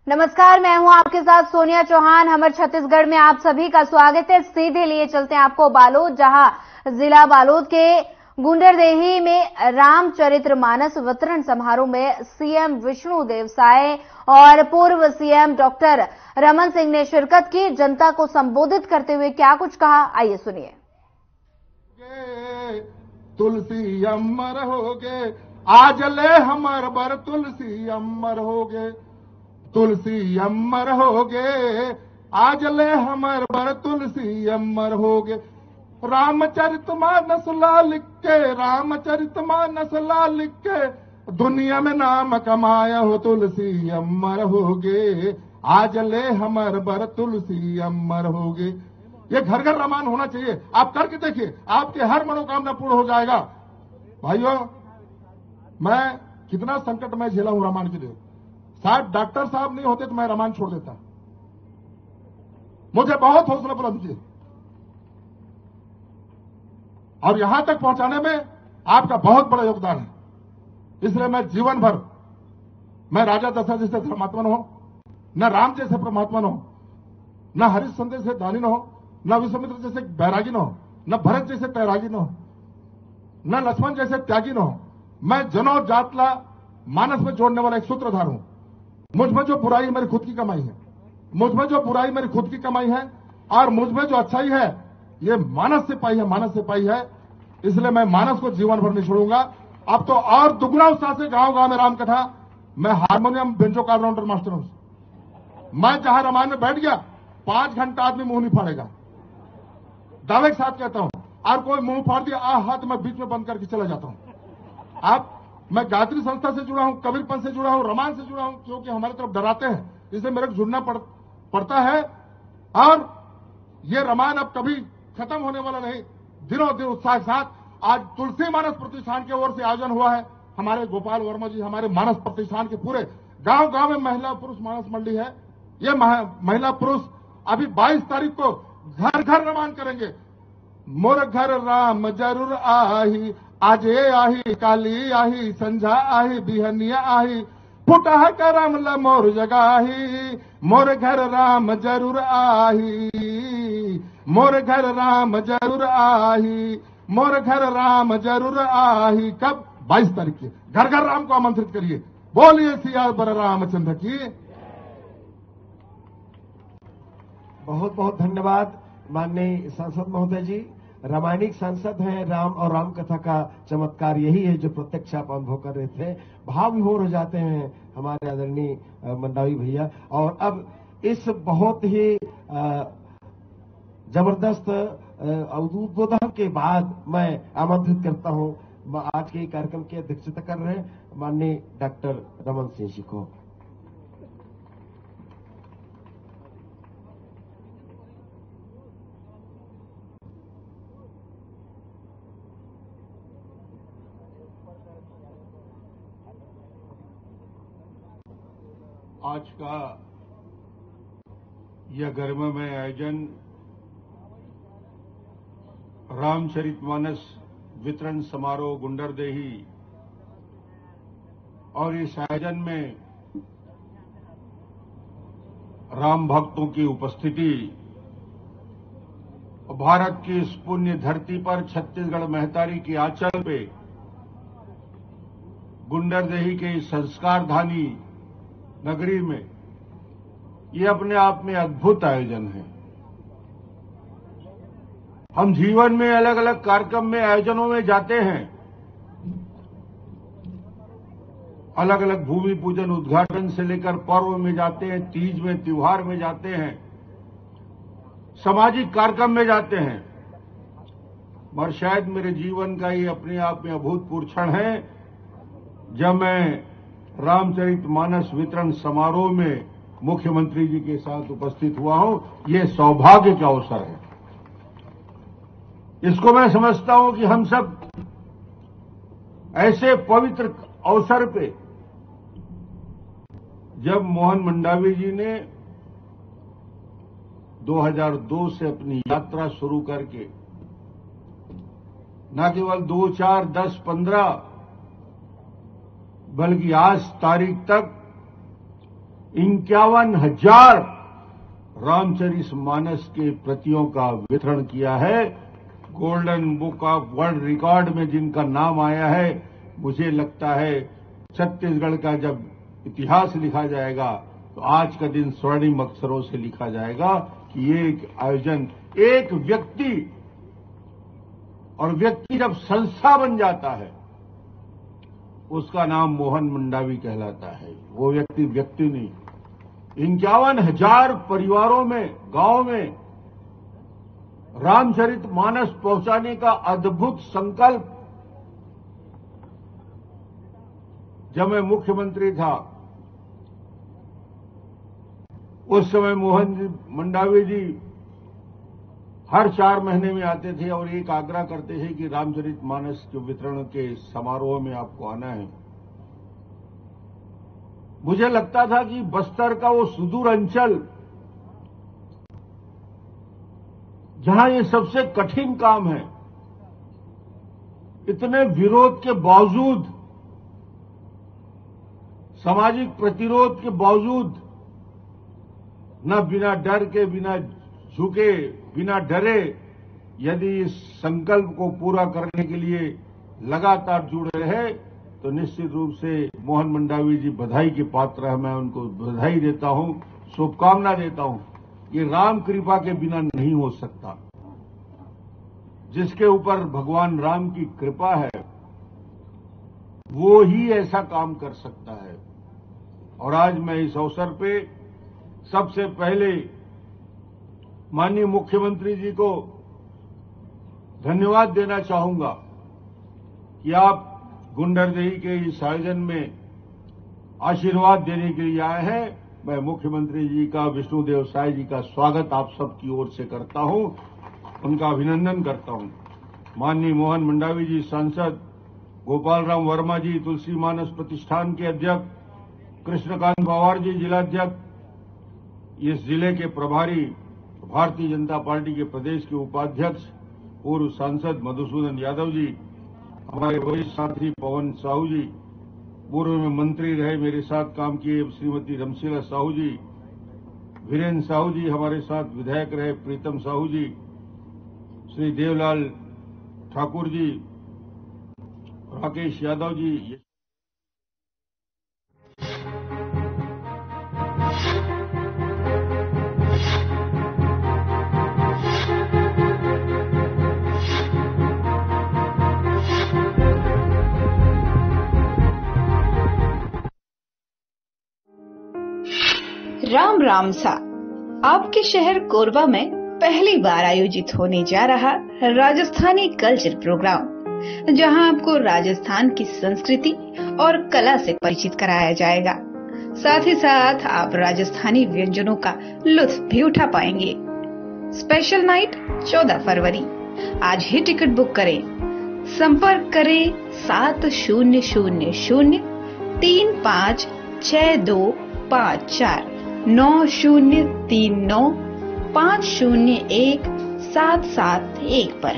नमस्कार, मैं हूं आपके साथ सोनिया चौहान। हमर छत्तीसगढ़ में आप सभी का स्वागत है। सीधे लिए चलते हैं आपको बालोद, जहां जिला बालोद के गुंडरदेही में रामचरितमानस वितरण समारोह में सीएम विष्णुदेव साय और पूर्व सीएम डॉक्टर रमन सिंह ने शिरकत की। जनता को संबोधित करते हुए क्या कुछ कहा, आइए सुनिए। तुलसी अमर होगे, आज ले हमर बर तुलसी अमर होगे, तुलसी अमर होगे, आज ले हमर बर तुलसी अमर होगे। रामचरितमानस लाल के, रामचरितमानस लाल के, दुनिया में नाम कमाया हो, तुलसी अमर होगे, आज ले हमर बर तुलसी अमर होगे। ये घर घर रामायण होना चाहिए। आप करके देखिए, आपके हर मनोकामना पूर्ण हो जाएगा। भाइयों, मैं कितना संकट में झेला हूं रामायण के लिए। शायद डॉक्टर साहब नहीं होते तो मैं रामायण छोड़ देता। मुझे बहुत हौसला बुलंद किए और यहां तक पहुंचाने में आपका बहुत बड़ा योगदान है। इसलिए मैं जीवन भर, मैं राजा दशरथ जैसे धर्मात्मा न हो, न राम जैसे परमात्मा न हो, न हरिश्चंद्र जैसे दानी न हो, न विश्वामित्र जैसे बैरागी न हो, न भरत जैसे तैरागी न हो, न लक्ष्मण जैसे त्यागी न हो। मैं जन और जातला मानस में जोड़ने वाला एक सूत्रधार हूं। मुझ में जो बुराई मेरी खुद की कमाई है, मुझ में जो बुराई मेरी खुद की कमाई है, और मुझ में जो अच्छाई है ये मानस से पाई है, मानस से पाई है। इसलिए मैं मानस को जीवन भर नहीं छोड़ूंगा। अब तो और दुगना उत्साह से गांव गांव में राम कथा, मैं हारमोनियम बेंचो काउंटर मास्टर हूं। मैं जहां रामायण में बैठ गया 5 घंटा आदमी मुंह नहीं फाड़ेगा, दावे के साथ कहता हूं। और कोई मुंह फाड़ दिया, हाथ मैं बीच में बंद करके चला जाता हूं। आप, मैं गायत्री संस्था से जुड़ा हूं, कबीरपंथ से जुड़ा हूं, रामायण से जुड़ा हूं, क्योंकि हमारी तरफ डराते हैं, इसलिए मेरे को जुड़ना पड़ता है। और ये रामायण अब कभी खत्म होने वाला नहीं। दिनों दिन उत्साह के साथ आज तुलसी मानस प्रतिष्ठान की ओर से आयोजन हुआ है। हमारे गोपाल वर्मा जी, हमारे मानस प्रतिष्ठान के पूरे गांव गांव में महिला पुरुष मानस मंडली है। ये महिला पुरुष अभी 22 तारीख को घर घर रामायण करेंगे। मोर घर राम जरूर आही, आजे आही, काली आही, संझा आही, बिहनिया आही, फुटह करम ल मोर जगाही, मोर घर राम जरूर आही, मोर घर राम जरूर आही, मोर घर राम जरूर आही। कब? 22 तारीख के। घर घर राम को आमंत्रित करिए। बोलिए सिया बर रामचंद्र की। बहुत बहुत धन्यवाद माननीय सांसद महोदय जी। रामायणिक सांसद हैं। राम और राम कथा का चमत्कार यही है जो प्रत्यक्ष आप अनुभव कर रहे थे। भाव विभोर हो जाते हैं हमारे आदरणीय मंडावी भैया। और अब इस बहुत ही जबरदस्त उद्बोधन के बाद मैं आमंत्रित करता हूं आज के कार्यक्रम की अध्यक्षता कर रहे माननीय डॉक्टर रमन सिंह जी को। आज का यह गरिमामय आयोजन रामचरितमानस वितरण समारोह गुंडरदेही, और इस आयोजन में राम भक्तों की उपस्थिति, भारत की इस पुण्य धरती पर छत्तीसगढ़ महतारी की आंचल पे गुंडरदेही के इस संस्कारधानी नगरी में ये अपने आप में अद्भुत आयोजन है। हम जीवन में अलग अलग कार्यक्रम में, आयोजनों में जाते हैं, अलग अलग भूमि पूजन उद्घाटन से लेकर पर्व में जाते हैं, तीज में, त्योहार में जाते हैं, सामाजिक कार्यक्रम में जाते हैं। मगर शायद मेरे जीवन का ये अपने आप में अभूतपूर्व क्षण है जब मैं रामचरितमानस वितरण समारोह में मुख्यमंत्री जी के साथ उपस्थित हुआ हूं। ये सौभाग्य का अवसर है। इसको मैं समझता हूं कि हम सब ऐसे पवित्र अवसर पे, जब मोहन मंडावी जी ने 2002 से अपनी यात्रा शुरू करके न केवल 2, 4, 10, 15 बल्कि आज तारीख तक 51,000 रामचरितमानस के प्रतियों का वितरण किया है। Golden book of world record में जिनका नाम आया है, मुझे लगता है छत्तीसगढ़ का जब इतिहास लिखा जाएगा तो आज का दिन स्वर्णिम अक्षरों से लिखा जाएगा कि ये एक आयोजन, एक व्यक्ति, और व्यक्ति जब संस्था बन जाता है उसका नाम मोहन मंडावी कहलाता है। वो व्यक्ति व्यक्ति नहीं। 51,000 परिवारों में, गांव में रामचरितमानस पहुंचाने का अद्भुत संकल्प जब मैं मुख्यमंत्री था उस समय मोहन मंडावी जी हर 4 महीने में आते थे और एक आग्रह करते थे कि रामचरितमानस के वितरण के समारोह में आपको आना है। मुझे लगता था कि बस्तर का वो सुदूर अंचल जहां ये सबसे कठिन काम है, इतने विरोध के बावजूद, सामाजिक प्रतिरोध के बावजूद, न बिना डर के, बिना झुके, बिना डरे, यदि इस संकल्प को पूरा करने के लिए लगातार जुड़े रहे तो निश्चित रूप से मोहन मंडावी जी बधाई के पात्र है। मैं उनको बधाई देता हूं, शुभकामना देता हूं। ये राम कृपा के बिना नहीं हो सकता। जिसके ऊपर भगवान राम की कृपा है वो ही ऐसा काम कर सकता है। और आज मैं इस अवसर पे सबसे पहले माननीय मुख्यमंत्री जी को धन्यवाद देना चाहूंगा कि आप गुंडरदेही के इस आयोजन में आशीर्वाद देने के लिए आए हैं। मैं मुख्यमंत्री जी का, विष्णुदेव साय जी का स्वागत आप सबकी ओर से करता हूं, उनका अभिनंदन करता हूं। माननीय मोहन मंडावी जी सांसद, गोपाल राम वर्मा जी तुलसी मानस प्रतिष्ठान के अध्यक्ष, कृष्णकांत पवार जी जिलाध्यक्ष, इस जिले के प्रभारी, भारतीय जनता पार्टी के प्रदेश के उपाध्यक्ष, पूर्व सांसद मधुसूदन यादव जी, हमारे वरिष्ठ साथी पवन साहू जी, पूर्व में मंत्री रहे, मेरे साथ काम किए श्रीमती रमशीला साहू जी, वीरेंद्र साहू जी, हमारे साथ विधायक रहे प्रीतम साहू जी, श्री देवलाल ठाकुर जी, राकेश यादव जी। राम राम सा आपके शहर कोरबा में पहली बार आयोजित होने जा रहा राजस्थानी कल्चर प्रोग्राम, जहां आपको राजस्थान की संस्कृति और कला से परिचित कराया जाएगा। साथ ही साथ आप राजस्थानी व्यंजनों का लुत्फ भी उठा पाएंगे। स्पेशल नाइट 14 फरवरी। आज ही टिकट बुक करें। संपर्क करें 7000 356254 9039 501 771 पर।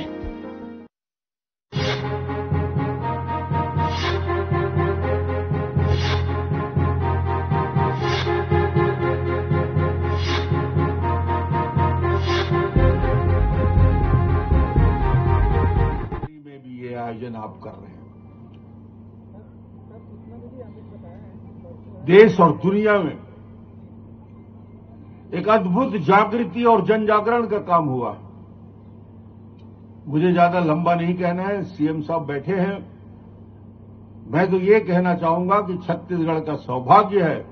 में भी ये आयोजन आप कर रहे हैं। देश और दुनिया में एक अद्भुत जागृति और जन जागरण का काम हुआ। मुझे ज्यादा लंबा नहीं कहना है, सीएम साहब बैठे हैं। मैं तो ये कहना चाहूंगा कि छत्तीसगढ़ का सौभाग्य है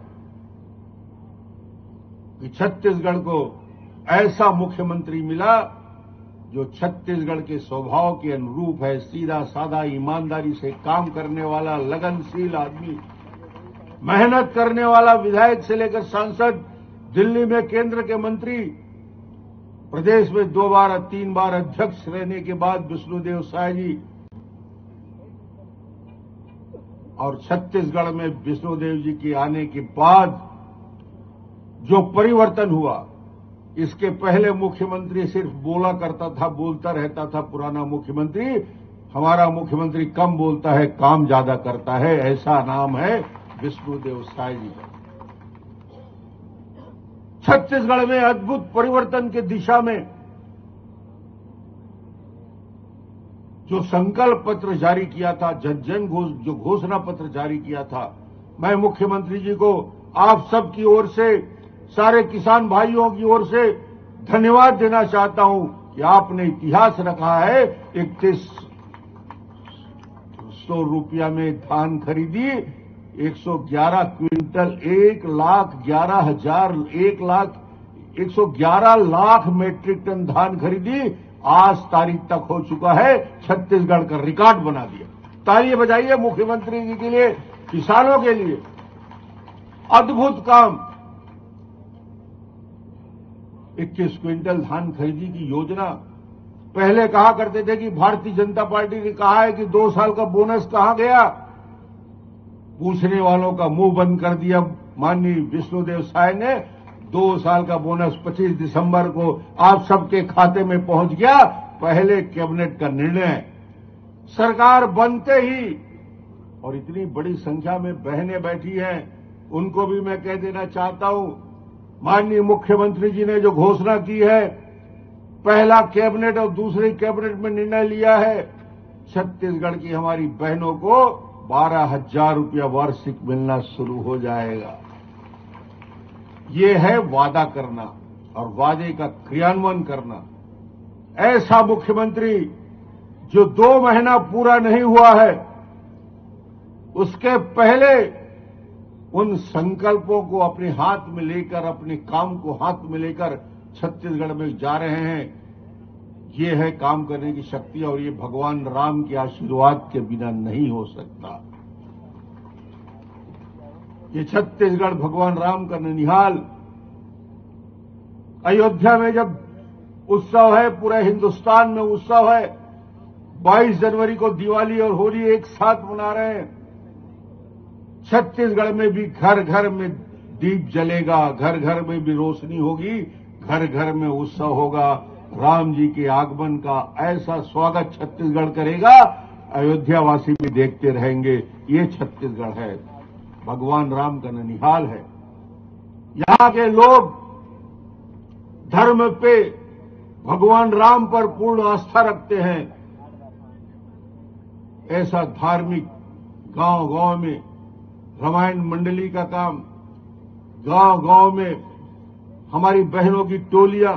कि छत्तीसगढ़ को ऐसा मुख्यमंत्री मिला जो छत्तीसगढ़ के स्वभाव के अनुरूप है। सीधा साधा, ईमानदारी से काम करने वाला, लगनशील आदमी, मेहनत करने वाला, विधायक से लेकर सांसद, दिल्ली में केंद्र के मंत्री, प्रदेश में 2 बार 3 बार अध्यक्ष रहने के बाद विष्णुदेव साय जी, और छत्तीसगढ़ में विष्णुदेव जी के आने के बाद जो परिवर्तन हुआ, इसके पहले मुख्यमंत्री सिर्फ बोला करता था, बोलता रहता था पुराना मुख्यमंत्री। हमारा मुख्यमंत्री कम बोलता है, काम ज्यादा करता है, ऐसा नाम है विष्णुदेव साय जी। छत्तीसगढ़ में अद्भुत परिवर्तन की दिशा में जो संकल्प पत्र जारी किया था, जो घोषणा पत्र जारी किया था, मैं मुख्यमंत्री जी को आप सब की ओर से, सारे किसान भाइयों की ओर से धन्यवाद देना चाहता हूं कि आपने इतिहास रखा है। 3100 रुपया में धान खरीदी, 111 क्विंटल, 111 लाख मेट्रिक टन धान खरीदी, आज तारीख तक हो चुका है। छत्तीसगढ़ का रिकॉर्ड बना दिया। तालियां बजाइए मुख्यमंत्री जी के लिए, किसानों के लिए। अद्भुत काम। 21 क्विंटल धान खरीदी की योजना। पहले कहा करते थे कि भारतीय जनता पार्टी ने कहा है कि 2 साल का बोनस कहां गया। पूछने वालों का मुंह बंद कर दिया माननीय विष्णुदेव साय ने। 2 साल का बोनस 25 दिसंबर को आप सबके खाते में पहुंच गया। पहले कैबिनेट का निर्णय। सरकार बनते ही, और इतनी बड़ी संख्या में बहनें बैठी हैं, उनको भी मैं कह देना चाहता हूं, माननीय मुख्यमंत्री जी ने जो घोषणा की है, पहला कैबिनेट और दूसरे कैबिनेट में निर्णय लिया है, छत्तीसगढ़ की हमारी बहनों को 12,000 रुपया वार्षिक मिलना शुरू हो जाएगा। ये है वादा करना और वादे का क्रियान्वयन करना। ऐसा मुख्यमंत्री जो 2 महीना पूरा नहीं हुआ है, उसके पहले उन संकल्पों को अपने हाथ में लेकर, अपने काम को हाथ में लेकर छत्तीसगढ़ में जा रहे हैं। ये है काम करने की शक्ति, और ये भगवान राम के आशीर्वाद के बिना नहीं हो सकता। ये छत्तीसगढ़ भगवान राम का ननिहाल। अयोध्या में जब उत्सव है, पूरे हिंदुस्तान में उत्सव है। 22 जनवरी को दिवाली और होली एक साथ मना रहे हैं। छत्तीसगढ़ में भी घर घर में दीप जलेगा, घर घर में भी रोशनी होगी, घर घर में उत्सव होगा। राम जी के आगमन का ऐसा स्वागत छत्तीसगढ़ करेगा, अयोध्यावासी भी देखते रहेंगे। ये छत्तीसगढ़ है, भगवान राम का ननिहाल है। यहां के लोग धर्म पे, भगवान राम पर पूर्ण आस्था रखते हैं। ऐसा धार्मिक गांव गांव में रामायण मंडली का काम, गांव गांव में हमारी बहनों की टोलियां,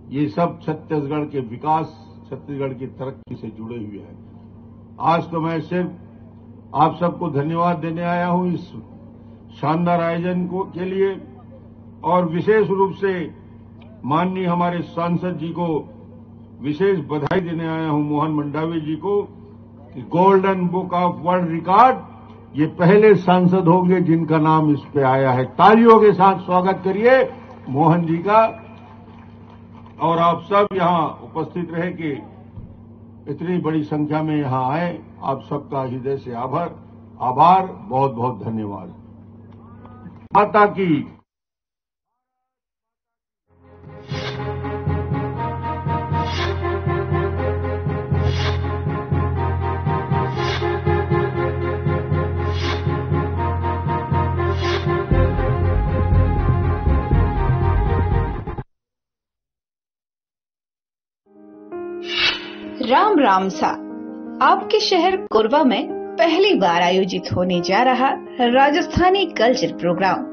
ये सब छत्तीसगढ़ के विकास, छत्तीसगढ़ की तरक्की से जुड़े हुए हैं। आज तो मैं सिर्फ आप सबको धन्यवाद देने आया हूं इस शानदार आयोजन के लिए, और विशेष रूप से माननीय हमारे सांसद जी को विशेष बधाई देने आया हूं, मोहन मंडावी जी को, कि golden book of world record, ये पहले सांसद होंगे जिनका नाम इस पे आया है। तालियों के साथ स्वागत करिए मोहन जी का। और आप सब यहां उपस्थित रहे कि इतनी बड़ी संख्या में यहां आए, आप सबका हृदय से आभार, बहुत बहुत धन्यवाद। माता की राम राम सा आपके शहर कोरबा में पहली बार आयोजित होने जा रहा राजस्थानी कल्चर प्रोग्राम,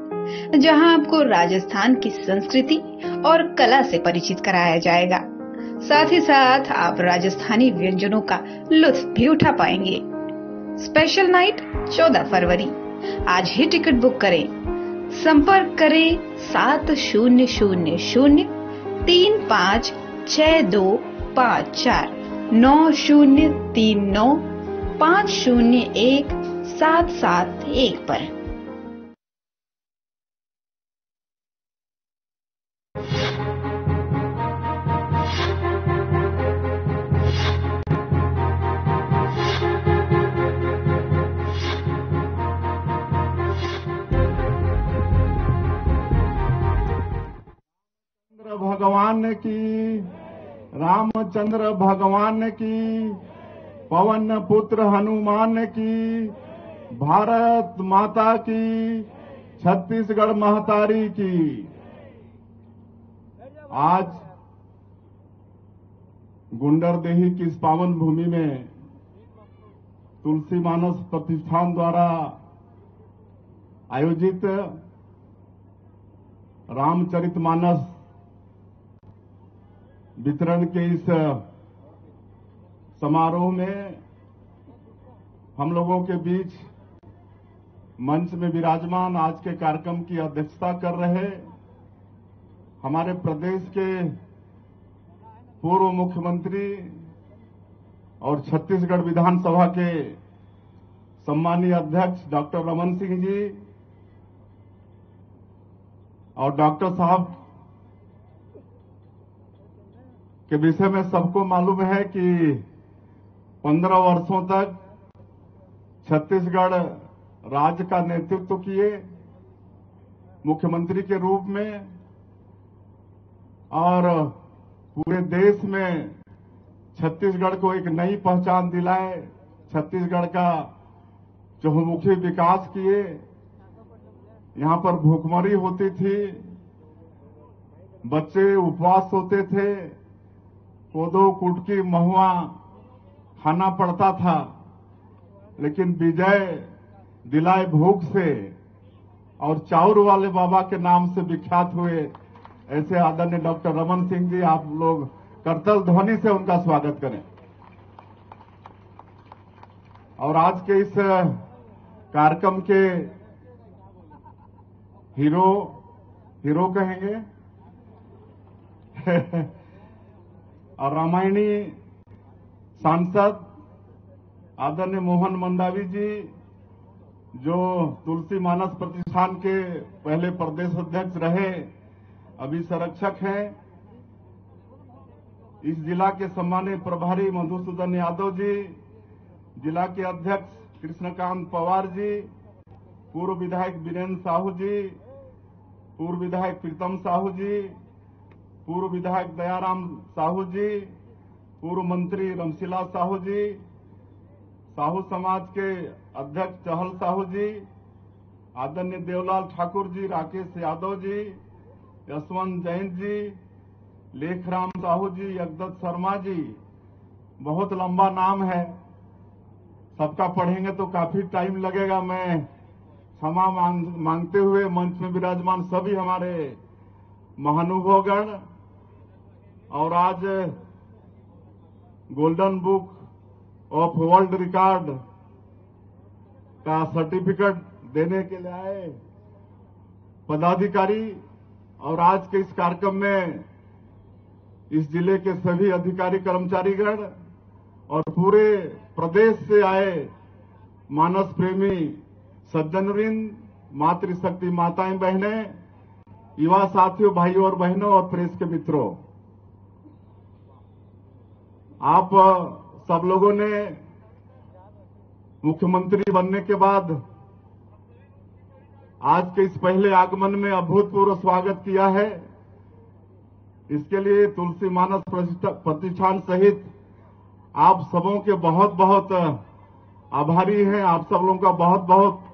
जहां आपको राजस्थान की संस्कृति और कला से परिचित कराया जाएगा। साथ ही साथ आप राजस्थानी व्यंजनों का लुत्फ भी उठा पाएंगे। स्पेशल नाइट 14 फरवरी। आज ही टिकट बुक करें। संपर्क करें 7000356254 9039501771 पर। भगवान की, रामचंद्र भगवान की, पवन पुत्र हनुमान की, भारत माता की, छत्तीसगढ़ महतारी की। आज गुंडरदेही की इस पावन भूमि में तुलसी मानस प्रतिष्ठान द्वारा आयोजित रामचरितमानस वितरण के इस समारोह में हम लोगों के बीच मंच में विराजमान आज के कार्यक्रम की अध्यक्षता कर रहे हमारे प्रदेश के पूर्व मुख्यमंत्री और छत्तीसगढ़ विधानसभा के सम्मानीय अध्यक्ष डॉक्टर रमन सिंह जी और डॉक्टर साहब के विषय में सबको मालूम है कि 15 वर्षों तक छत्तीसगढ़ राज्य का नेतृत्व किए मुख्यमंत्री के रूप में और पूरे देश में छत्तीसगढ़ को एक नई पहचान दिलाए, छत्तीसगढ़ का चहुमुखी विकास किए। यहां पर भूखमरी होती थी, बच्चे उपवास होते थे, कोदो कुटकी महुआ खाना पड़ता था, लेकिन विजय दिलाए भूख से और चाउर वाले बाबा के नाम से विख्यात हुए ऐसे आदरणीय डॉक्टर रमन सिंह जी, आप लोग करतल ध्वनि से उनका स्वागत करें। और आज के इस कार्यक्रम के हीरो कहेंगे और रामायणी सांसद आदरणीय मोहन मंडावी जी, जो तुलसी मानस प्रतिष्ठान के पहले प्रदेश अध्यक्ष रहे, अभी संरक्षक हैं। इस जिला के सम्मानीय प्रभारी मधुसूदन यादव जी, जिला के अध्यक्ष कृष्णकांत पवार जी, पूर्व विधायक वीरेंद्र साहू जी, पूर्व विधायक प्रीतम साहू जी, पूर्व विधायक दयाराम साहू जी, पूर्व मंत्री रमशिला साहू जी, साहू समाज के अध्यक्ष चहल साहू जी, आदरणीय देवलाल ठाकुर जी, राकेश यादव जी, यशवंत जैन जी, लेखराम साहू जी, यज्ञदत्त शर्मा जी, बहुत लंबा नाम है, सबका पढ़ेंगे तो काफी टाइम लगेगा। मैं क्षमा मांगते हुए मंच में विराजमान सभी हमारे महानुभावगण और आज golden book of world record का सर्टिफिकेट देने के लिए आए पदाधिकारी और आज के इस कार्यक्रम में इस जिले के सभी अधिकारी कर्मचारीगण और पूरे प्रदेश से आए मानस प्रेमी सज्जनवृंद, मातृशक्ति माताएं बहनें, युवा साथियों, भाइयों और बहनों और प्रेस के मित्रों, आप सब लोगों ने मुख्यमंत्री बनने के बाद आज के इस पहले आगमन में अभूतपूर्व स्वागत किया है। इसके लिए तुलसी मानस प्रतिष्ठान सहित आप सबों के बहुत बहुत आभारी हैं। आप सब लोगों का बहुत बहुत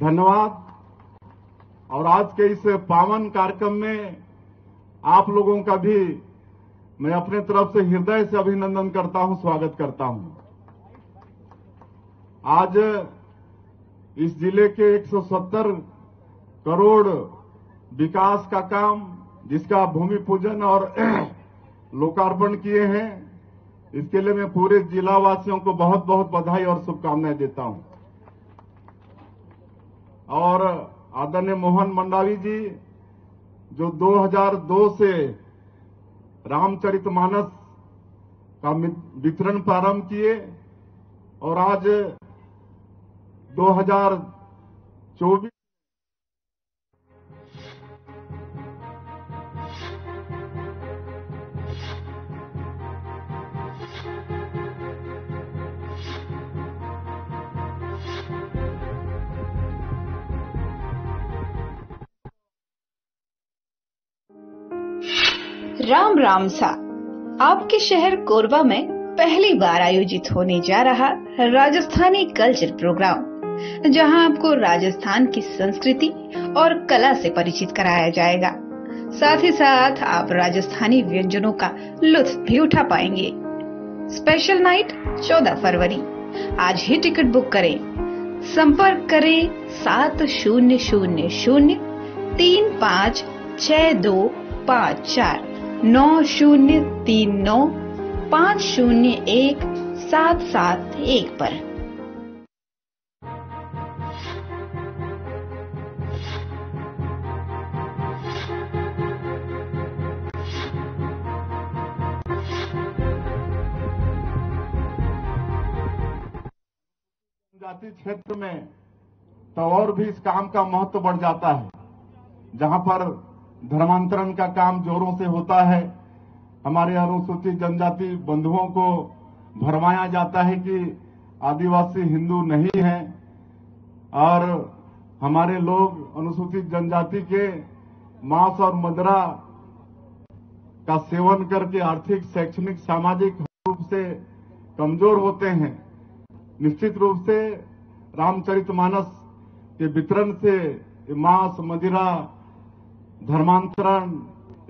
धन्यवाद। और आज के इस पावन कार्यक्रम में आप लोगों का भी मैं अपने तरफ से हृदय से अभिनंदन करता हूं, स्वागत करता हूं। आज इस जिले के 170 करोड़ विकास का काम, जिसका भूमि पूजन और लोकार्पण किए हैं, इसके लिए मैं पूरे जिला वासियों को बहुत बहुत बधाई और शुभकामनाएं देता हूं। और आदरणीय मोहन मंडावी जी, जो 2002 से रामचरितमानस का वितरण प्रारंभ किए और आज 2024 राम राम सा आपके शहर कोरबा में पहली बार आयोजित होने जा रहा राजस्थानी कल्चर प्रोग्राम, जहां आपको राजस्थान की संस्कृति और कला से परिचित कराया जाएगा। साथ ही साथ आप राजस्थानी व्यंजनों का लुत्फ भी उठा पाएंगे। स्पेशल नाइट 14 फरवरी। आज ही टिकट बुक करें। संपर्क करें 7006235625 9039501771 पर। जनजाति क्षेत्र में तो और भी इस काम का महत्व बढ़ जाता है, जहां पर धर्मांतरण का काम जोरों से होता है। हमारे अनुसूचित जनजाति बंधुओं को भरमाया जाता है कि आदिवासी हिंदू नहीं है और हमारे लोग अनुसूचित जनजाति के मांस और मदिरा का सेवन करके आर्थिक, शैक्षणिक, सामाजिक रूप से कमजोर होते हैं। निश्चित रूप से रामचरितमानस के वितरण से मांस, मदिरा, धर्मांतरण,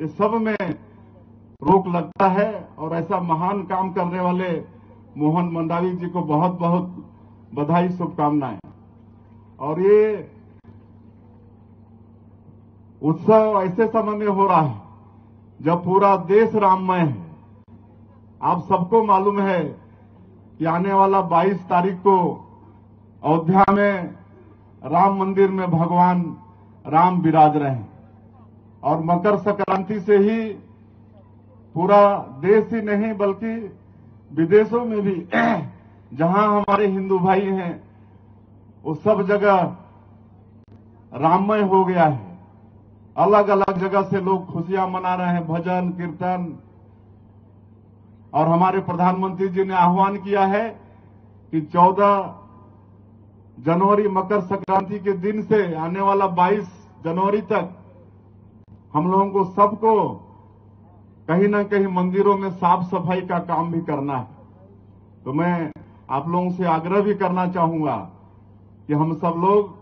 ये सब में रोक लगता है और ऐसा महान काम करने वाले मोहन मंडावी जी को बहुत बहुत बधाई, शुभकामनाएं। और ये उत्सव ऐसे समय में हो रहा है जब पूरा देश राममय है। आप सबको मालूम है कि आने वाला 22 तारीख को अयोध्या में राम मंदिर में भगवान राम विराज रहे हैं और मकर संक्रांति से ही पूरा देश ही नहीं बल्कि विदेशों में भी जहां हमारे हिंदू भाई हैं वो सब जगह राममय हो गया है। अलग अलग जगह से लोग खुशियां मना रहे हैं, भजन कीर्तन। और हमारे प्रधानमंत्री जी ने आह्वान किया है कि 14 जनवरी मकर संक्रांति के दिन से आने वाला 22 जनवरी तक हम लोगों को सबको कहीं ना कहीं मंदिरों में साफ सफाई का काम भी करना है। तो मैं आप लोगों से आग्रह भी करना चाहूंगा कि हम सब लोग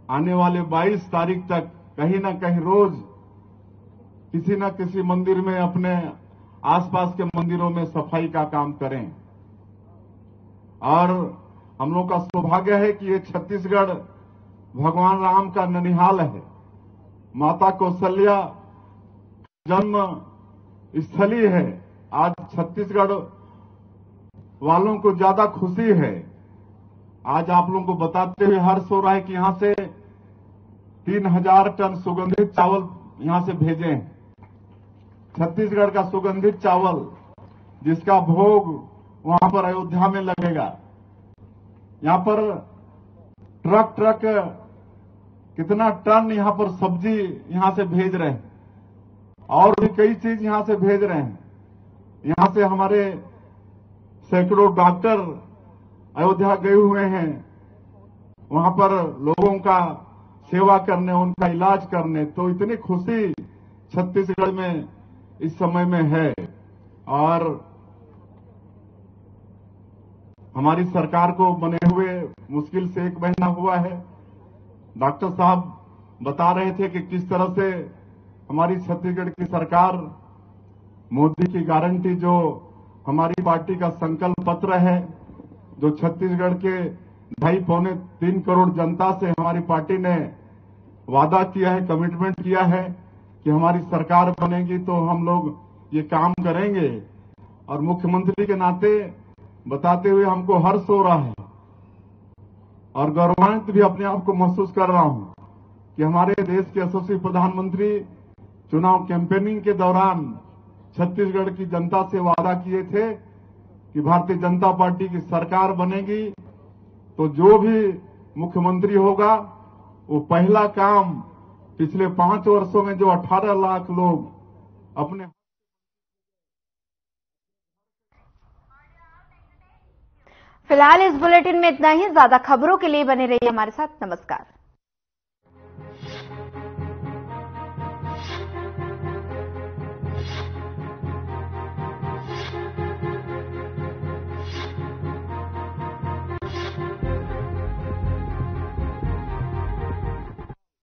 आने वाले 22 तारीख तक कहीं ना कहीं रोज किसी न किसी मंदिर में, अपने आसपास के मंदिरों में सफाई का काम करें। और हम लोग का सौभाग्य है कि ये छत्तीसगढ़ भगवान राम का ननिहाल है, माता कौशल्या जन्म स्थली है। आज छत्तीसगढ़ वालों को ज्यादा खुशी है। आज आप लोगों को बताते हुए हर्ष हो रहा है कि यहां से 3000 टन सुगंधित चावल यहां से भेजे हैं। छत्तीसगढ़ का सुगंधित चावल जिसका भोग वहां पर अयोध्या में लगेगा। यहां पर ट्रक कितना टन यहां पर सब्जी यहां से भेज रहे हैं और भी कई चीज यहां से भेज रहे हैं। यहां से हमारे सैकड़ों डॉक्टर अयोध्या गए हुए हैं, वहां पर लोगों का सेवा करने, उनका इलाज करने। तो इतनी खुशी छत्तीसगढ़ में इस समय में है। और हमारी सरकार को बने हुए मुश्किल से 1 महीना हुआ है। डॉक्टर साहब बता रहे थे कि किस तरह से हमारी छत्तीसगढ़ की सरकार, मोदी की गारंटी, जो हमारी पार्टी का संकल्प पत्र है, जो छत्तीसगढ़ के 2.5-3 करोड़ जनता से हमारी पार्टी ने वादा किया है, कमिटमेंट किया है कि हमारी सरकार बनेगी तो हम लोग ये काम करेंगे। और मुख्यमंत्री के नाते बताते हुए हमको हर्ष हो रहा है और गौरवान्वित भी अपने आप को महसूस कर रहा हूं कि हमारे देश के यशस्वी प्रधानमंत्री चुनाव कैंपेनिंग के दौरान छत्तीसगढ़ की जनता से वादा किए थे कि भारतीय जनता पार्टी की सरकार बनेगी तो जो भी मुख्यमंत्री होगा वो पहला काम पिछले 5 वर्षों में जो 18 लाख लोग अपने। फिलहाल इस बुलेटिन में इतना ही। ज्यादा खबरों के लिए बने रहिए हमारे साथ। नमस्कार।